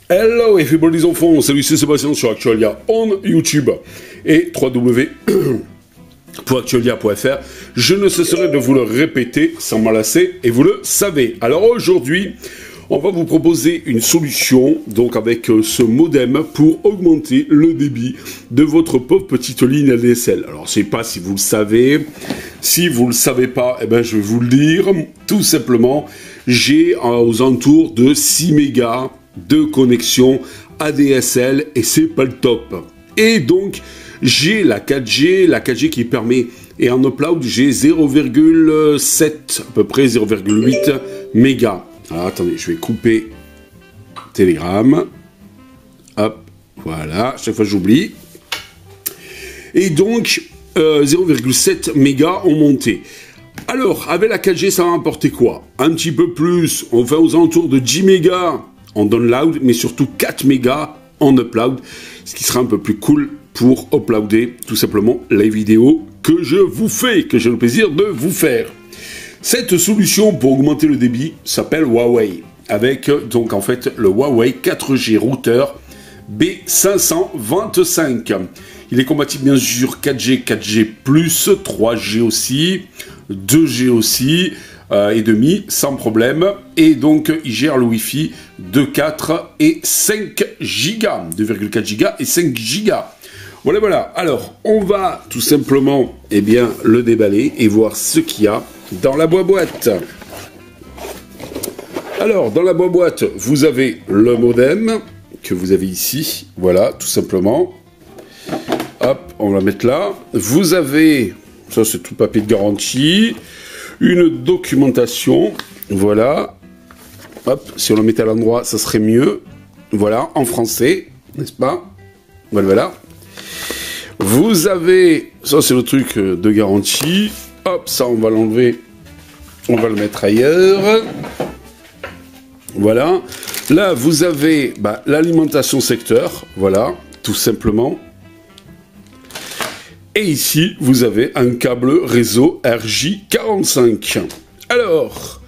Hello everybody les enfants, salut, c'est Sébastien sur Actualia on YouTube et www.actualia.fr. Je ne cesserai de vous le répéter sans m'en lasser et vous le savez. Alors aujourd'hui, on va vous proposer une solution donc avec ce modem pour augmenter le débit de votre pauvre petite ligne ADSL. Alors je sais pas si vous le savez, si vous le savez pas, eh ben je vais vous le dire. Tout simplement, j'ai aux alentours de 6 mégas de connexion ADSL et c'est pas le top. Et donc j'ai la 4G qui permet, et en upload j'ai 0,7 à peu près 0,8 mégas. Alors attendez, je vais couper Telegram. Hop, voilà, chaque fois j'oublie. Et donc 0,7 mégas ont monté. Alors avec la 4G ça va apporter quoi? Un petit peu plus, on va aux alentours de 10 mégas en download, mais surtout 4 mégas en upload, ce qui sera un peu plus cool pour uploader tout simplement les vidéos que je vous fais, que j'ai le plaisir de vous faire. Cette solution pour augmenter le débit s'appelle Huawei, avec donc en fait le Huawei 4G routeur B525. Il est compatible bien sûr 4G, 4G+, 3G aussi, 2G aussi, et demi, sans problème, et donc il gère le Wi-Fi de 4 et 5 gigas, 2,4 gigas et 5 gigas. Voilà, alors on va tout simplement, eh bien, le déballer et voir ce qu'il y a dans la boîte. Alors, dans la boîte, vous avez le modem, que vous avez ici, voilà, tout simplement. Hop, on va mettre là. Vous avez, ça c'est tout papier de garantie, une documentation, voilà, hop, si on le mettait à l'endroit, ça serait mieux, voilà, en français, n'est-ce pas? Voilà. Vous avez, ça c'est le truc de garantie, hop, ça on va l'enlever, on va le mettre ailleurs, voilà. Là, vous avez l'alimentation secteur, voilà, tout simplement. Et ici, vous avez un câble réseau RJ45. Alors,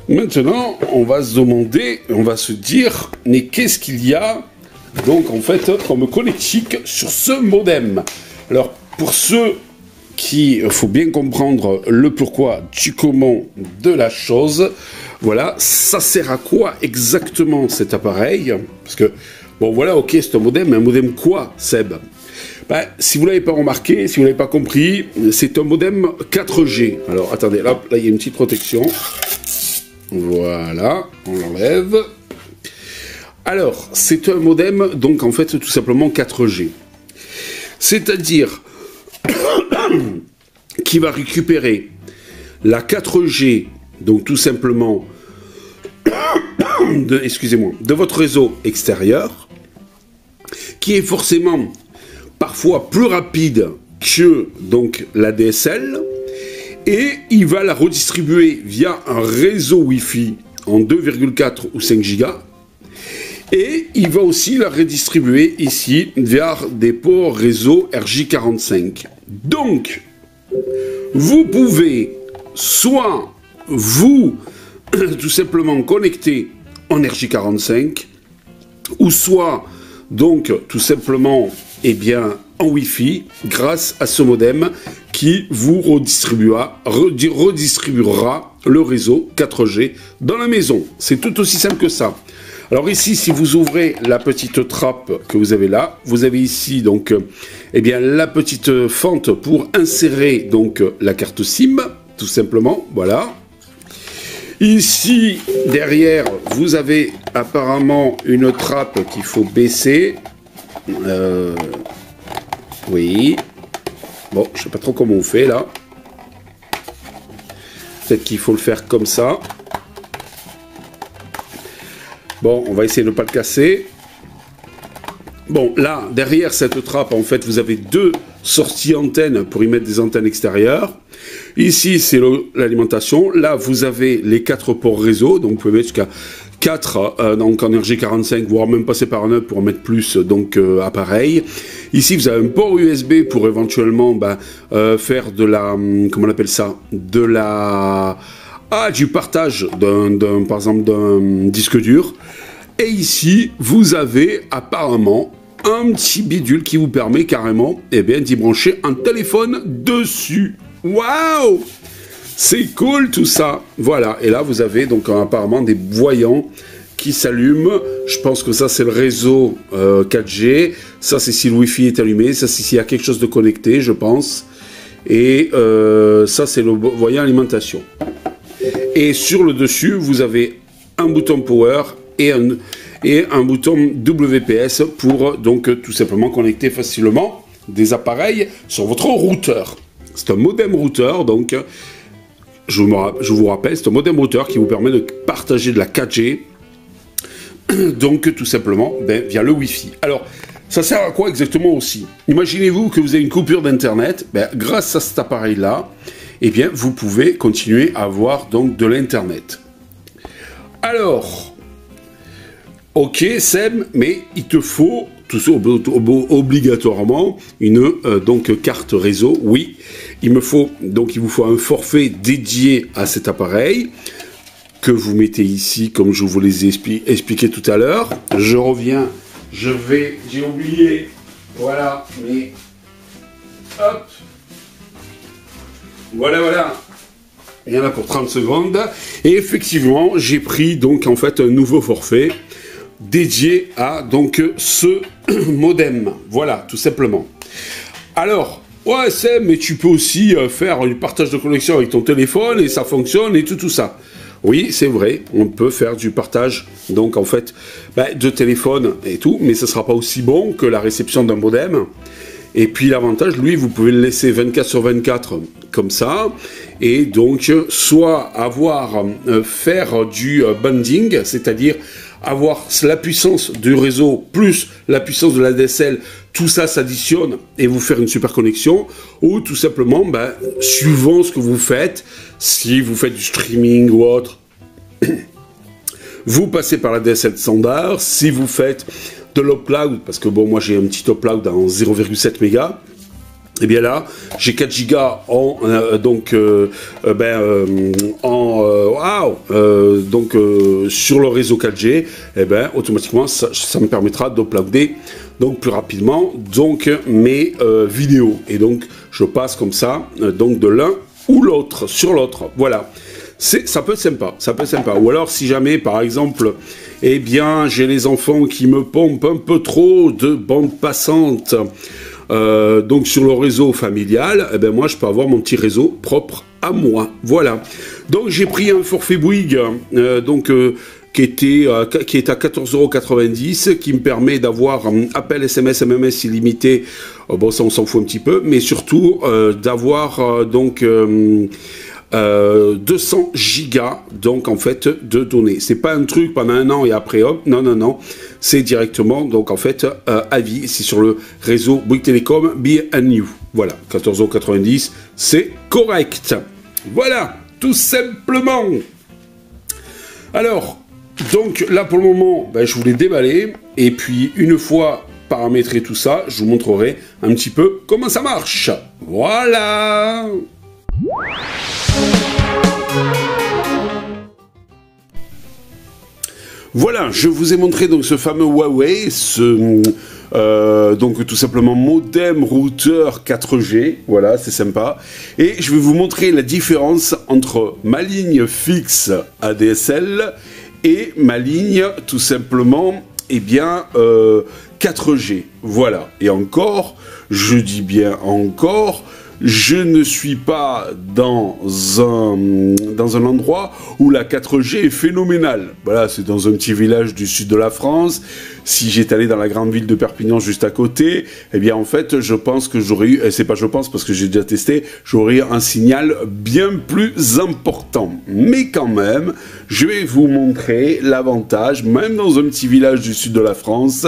maintenant, on va se demander, on va se dire, mais qu'est-ce qu'il y a, donc, en fait, comme connectique sur ce modem? Alors, pour ceux qui, faut bien comprendre le pourquoi du comment de la chose, voilà, ça sert à quoi exactement cet appareil? Parce que, bon, voilà, ok, c'est un modem quoi, Seb? Si vous ne l'avez pas remarqué, si vous ne l'avez pas compris, c'est un modem 4G. Alors, attendez, là, il y a une petite protection. Voilà, on l'enlève. Alors, c'est un modem, donc, en fait, tout simplement 4G. C'est-à-dire qui va récupérer la 4G, donc, tout simplement, de votre réseau extérieur, qui est forcément parfois plus rapide que donc la DSL, et il va la redistribuer via un réseau Wi-Fi en 2,4 ou 5 gigas, et il va aussi la redistribuer ici via des ports réseau RJ45. Donc, vous pouvez soit vous tout simplement connecter en RJ45, ou soit donc tout simplement en Wi-Fi grâce à ce modem qui vous redistribuera le réseau 4G dans la maison. C'est tout aussi simple que ça. Alors ici, si vous ouvrez la petite trappe que vous avez là, vous avez ici donc la petite fente pour insérer donc la carte SIM, tout simplement, voilà. Ici, derrière, vous avez apparemment une trappe qu'il faut baisser. Oui. Bon, je sais pas trop comment on fait là. Peut-être qu'il faut le faire comme ça. Bon, on va essayer de ne pas le casser. Bon, là, derrière cette trappe, en fait, vous avez deux sorties antennes pour y mettre des antennes extérieures. Ici, c'est l'alimentation. Là, vous avez les 4 ports réseau. Donc, vous pouvez mettre jusqu'à 4 donc en RJ45, voire même passer par un hub pour en mettre plus appareil. Ici, vous avez un port USB pour éventuellement faire de la... comment on appelle ça? Du partage par exemple d'un disque dur. Et ici, vous avez apparemment un petit bidule qui vous permet carrément d'y brancher un téléphone dessus. Waouh! C'est cool tout ça. Voilà, et là vous avez donc apparemment des voyants qui s'allument. Je pense que ça c'est le réseau 4G. Ça c'est si le Wi-Fi est allumé. Ça c'est s'il y a quelque chose de connecté, je pense. Et ça c'est le voyant alimentation. Et sur le dessus, vous avez un bouton power et un bouton WPS pour donc tout simplement connecter facilement des appareils sur votre routeur. C'est un modem routeur, donc je vous rappelle, c'est un modem routeur qui vous permet de partager de la 4G, donc tout simplement via le Wi-Fi. Alors, ça sert à quoi exactement aussi? Imaginez-vous que vous avez une coupure d'internet, grâce à cet appareil-là, vous pouvez continuer à avoir donc de l'internet. Alors, ok Seb, mais il te faut obligatoirement une donc carte réseau. Oui, il vous faut un forfait dédié à cet appareil que vous mettez ici comme je vous les ai expliqué tout à l'heure. Je reviens, j'ai oublié, voilà, mais hop, voilà. Il y en a pour 30 secondes. Et effectivement, j'ai pris donc en fait un nouveau forfait dédié à donc ce modem. Voilà, tout simplement. Alors, ouais, mais tu peux aussi faire du partage de connexion avec ton téléphone et ça fonctionne et tout ça. Oui, c'est vrai, on peut faire du partage, donc en fait, de téléphone et tout, mais ce ne sera pas aussi bon que la réception d'un modem. Et puis l'avantage, lui, vous pouvez le laisser 24/24 comme ça, et donc soit faire du bundling, c'est-à-dire avoir la puissance du réseau plus la puissance de la DSL, tout ça s'additionne et vous faire une super connexion, ou tout simplement, suivant ce que vous faites, si vous faites du streaming ou autre, vous passez par la DSL standard. Si vous faites de l'upload, parce que bon, moi j'ai un petit upload en 0,7 mégas, et bien là, j'ai 4 gigas sur le réseau 4G, automatiquement ça me permettra d'uploader donc plus rapidement mes vidéos, et donc je passe comme ça de l'un ou l'autre sur l'autre. Voilà, ça peut être sympa. Ou alors si jamais par exemple j'ai les enfants qui me pompent un peu trop de bande passante donc sur le réseau familial, moi je peux avoir mon petit réseau propre à moi. Voilà, donc j'ai pris un forfait Bouygues qui est à 14,90 €, qui me permet d'avoir appel SMS, MMS illimité. Bon, ça on s'en fout un petit peu, mais surtout d'avoir 200 gigas donc en fait de données. C'est pas un truc pendant un an et après hop, non, c'est directement donc en fait à vie. C'est sur le réseau Bouygues Télécom Be and New. Voilà, 14,90 €, c'est correct. Voilà, tout simplement. Alors, donc là pour le moment, je vous l'ai déballé, et puis une fois paramétré tout ça, je vous montrerai un petit peu comment ça marche. Voilà. Voilà, je vous ai montré donc ce fameux Huawei, donc tout simplement modem routeur 4G, voilà, c'est sympa. Et je vais vous montrer la différence entre ma ligne fixe ADSL et ma ligne tout simplement 4G. Voilà, et encore, je dis bien encore, je ne suis pas dans un endroit où la 4G est phénoménale. Voilà, c'est dans un petit village du sud de la France. Si j'étais allé dans la grande ville de Perpignan juste à côté, en fait, je pense que j'aurais eu, c'est pas je pense parce que j'ai déjà testé, j'aurais eu un signal bien plus important. Mais quand même, je vais vous montrer l'avantage, même dans un petit village du sud de la France,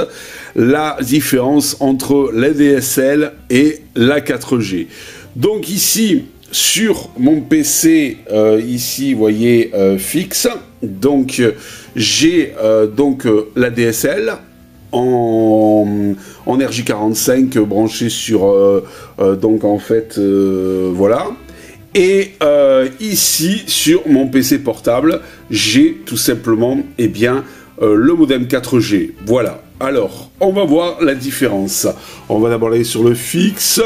la différence entre la DSL et la 4G. Donc ici, sur mon PC, ici, vous voyez, fixe, donc j'ai la DSL en RJ45 branché sur, voilà. Et ici, sur mon PC portable, j'ai tout simplement, le modem 4G. Voilà. Alors, on va voir la différence. On va d'abord aller sur le fixe.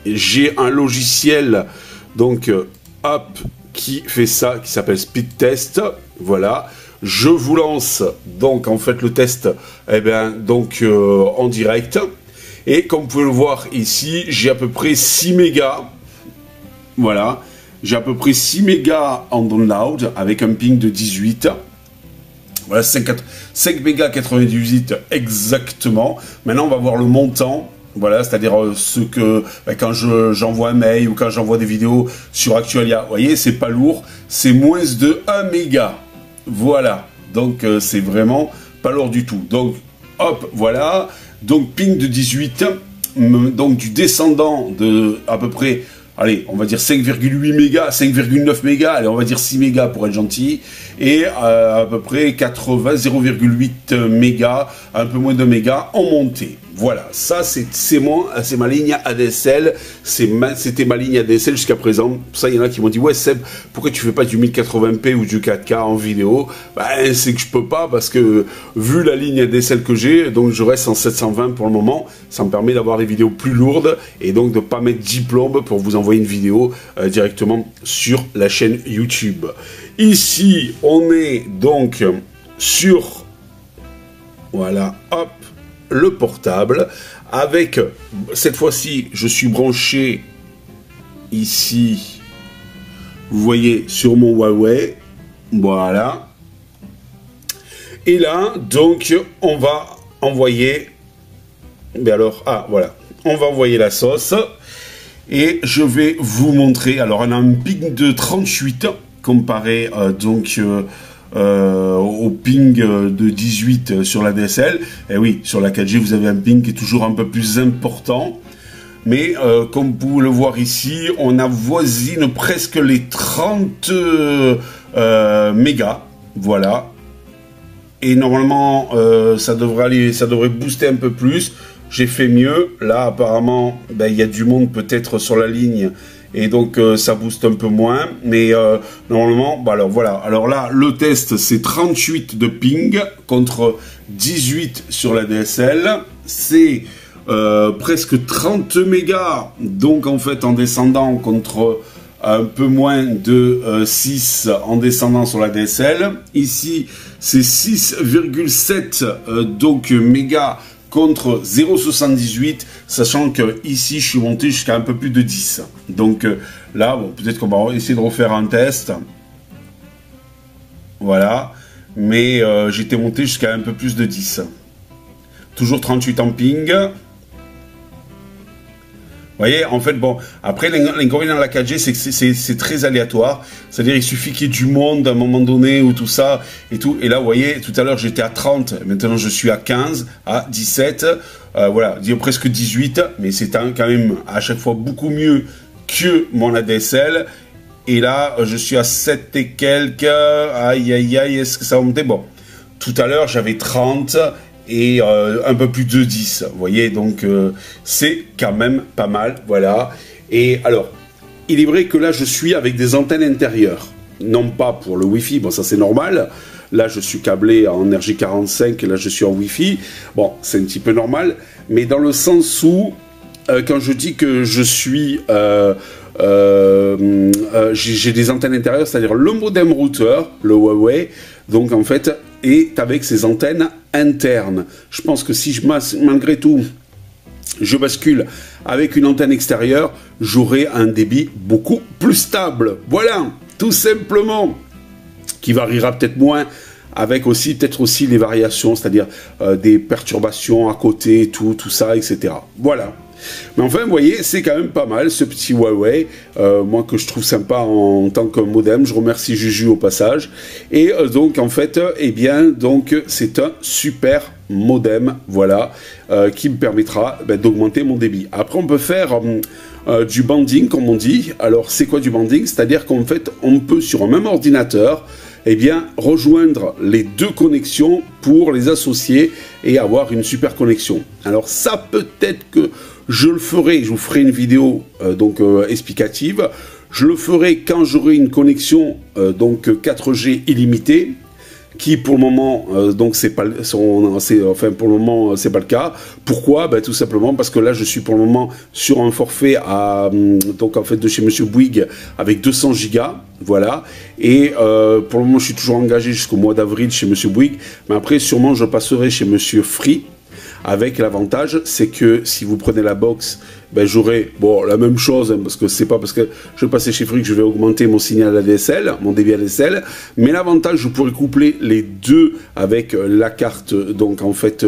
J'ai un logiciel, donc, hop, qui fait ça, qui s'appelle Speed Test. Voilà. Je vous lance, donc, en fait, le test, eh bien, donc, en direct. Et comme vous pouvez le voir ici, j'ai à peu près 6 mégas. Voilà. J'ai à peu près 6 mégas en download avec un ping de 18. Voilà, 5 mégas 98 exactement. Maintenant, on va voir le montant. Voilà, c'est-à-dire ce que quand j'envoie un mail ou quand j'envoie des vidéos sur Actualia. Vous voyez, c'est pas lourd. C'est moins de 1 méga. Voilà. Donc, c'est vraiment pas lourd du tout. Donc, hop, voilà. Donc, ping de 18. Donc, du descendant de à peu près... Allez, on va dire 5,8 mégas, 5,9 mégas, allez, on va dire 6 mégas pour être gentil, et à peu près 0,8 mégas, un peu moins de mégas en montée. Voilà, ça c'est ma ligne ADSL, c'était ma ligne ADSL jusqu'à présent. Pour ça, il y en a qui m'ont dit, ouais Seb, pourquoi tu fais pas du 1080p ou du 4K en vidéo? Ben, c'est que je peux pas, parce que vu la ligne ADSL que j'ai, donc je reste en 720 pour le moment, ça me permet d'avoir des vidéos plus lourdes, et donc de pas mettre 10 plombes pour vous envoyer une vidéo directement sur la chaîne YouTube. Ici, on est donc sur, voilà, hop, le portable, avec, cette fois-ci, je suis branché ici, vous voyez, sur mon Huawei, voilà. Et là, donc, on va envoyer, ben alors, ah, voilà, on va envoyer la sauce. Et je vais vous montrer, alors on a un ping de 38 comparé donc au ping de 18 sur la DSL. Et oui, sur la 4G vous avez un ping qui est toujours un peu plus important. Mais comme vous pouvez le voir ici, on avoisine presque les 30 mégas. Voilà. Et normalement ça devrait booster un peu plus. J'ai fait mieux. Là, apparemment, ben, il y a du monde peut-être sur la ligne. Et donc, ça booste un peu moins. Mais normalement, ben, alors voilà. Alors là, le test, c'est 38 de ping contre 18 sur la DSL. C'est presque 30 mégas. Donc, en fait, en descendant contre un peu moins de 6 en descendant sur la DSL. Ici, c'est 6,7 donc mégas contre 0,78, sachant que ici je suis monté jusqu'à un peu plus de 10. Donc là, bon, peut-être qu'on va essayer de refaire un test. Voilà. Mais j'étais monté jusqu'à un peu plus de 10. Toujours 38 en ping. Vous voyez, en fait, bon, après, l'inconvénient de la 4G, c'est que c'est très aléatoire. C'est-à-dire, il suffit qu'il y ait du monde à un moment donné, ou tout ça, et tout. Et là, vous voyez, tout à l'heure, j'étais à 30. Maintenant, je suis à 15, à 17. Voilà, dire presque 18. Mais c'est quand même, à chaque fois, beaucoup mieux que mon ADSL. Et là, je suis à 7 et quelques. Aïe, aïe, aïe, est-ce que ça va monter? Bon, tout à l'heure, j'avais 30. Et un peu plus de 10, vous voyez, donc c'est quand même pas mal, voilà. Et alors, il est vrai que là, je suis avec des antennes intérieures, non pas pour le Wi-Fi, bon, ça c'est normal. Là, je suis câblé en RJ45, et là, je suis en Wi-Fi. Bon, c'est un petit peu normal, mais dans le sens où, quand je dis que je suis... j'ai des antennes intérieures, c'est-à-dire le modem routeur, le Huawei, donc en fait, est avec ses antennes internes. Je pense que si malgré tout, je bascule avec une antenne extérieure, j'aurai un débit beaucoup plus stable. Voilà, tout simplement, qui variera peut-être moins, avec aussi peut-être aussi les variations, c'est-à-dire des perturbations à côté, tout ça, etc. Voilà. Mais enfin, vous voyez, c'est quand même pas mal, ce petit Huawei, moi que je trouve sympa en tant que modem. Je remercie Juju au passage. Et donc, en fait, eh bien, donc, c'est un super modem, voilà, qui me permettra d'augmenter mon débit. Après, on peut faire du banding, comme on dit. Alors, c'est quoi du banding? C'est-à-dire qu'en fait, on peut, sur un même ordinateur, eh bien, rejoindre les deux connexions pour les associer et avoir une super connexion. Alors, ça, peut-être que je le ferai, je vous ferai une vidéo explicative. Je le ferai quand j'aurai une connexion 4G illimitée. qui pour le moment, donc c'est pas enfin pour le moment c'est pas le cas. Pourquoi? Ben, tout simplement parce que là je suis pour le moment sur un forfait à, donc en fait de chez Monsieur Bouygues avec 200 gigas, voilà. Et pour le moment je suis toujours engagé jusqu'au mois d'avril chez Monsieur Bouygues, mais après sûrement je passerai chez Monsieur Free. Avec l'avantage, c'est que si vous prenez la box, ben j'aurai la même chose, hein, parce que c'est pas parce que je vais passer chez Free que je vais augmenter mon signal ADSL, mon débit ADSL, mais l'avantage, je pourrais coupler les deux avec la carte, donc en fait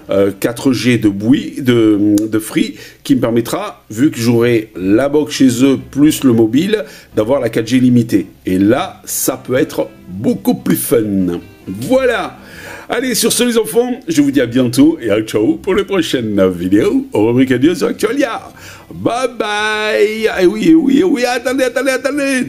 4G de Free, qui me permettra, vu que j'aurai la box chez eux plus le mobile, d'avoir la 4G limitée. Et là, ça peut être beaucoup plus fun. Voilà. Allez, sur ce les enfants, je vous dis à bientôt et à ciao pour les prochaines vidéos au rubrique adieu sur Actualia. Bye bye. Et oui, attendez,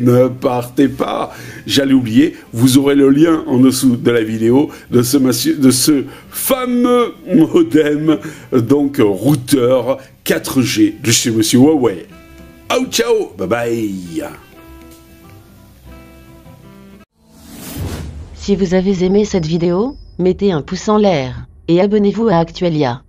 ne partez pas. J'allais oublier, vous aurez le lien en dessous de la vidéo de ce fameux modem, donc routeur 4G de chez Monsieur Huawei. Ciao, bye bye. Si vous avez aimé cette vidéo, mettez un pouce en l'air et abonnez-vous à Actualia.